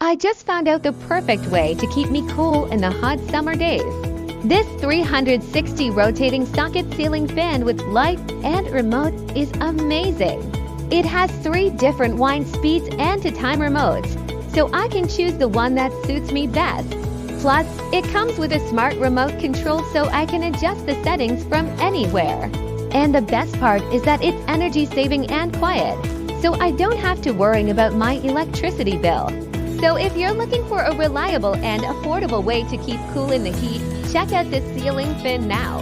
I just found out the perfect way to keep me cool in the hot summer days. This 360 rotating socket ceiling fan with light and remote is amazing. It has 3 different wind speeds and to time remotes, so I can choose the one that suits me best. Plus, it comes with a smart remote control so I can adjust the settings from anywhere. And the best part is that it's energy saving and quiet, so I don't have to worry about my electricity bill. So if you're looking for a reliable and affordable way to keep cool in the heat, check out this ceiling fan now.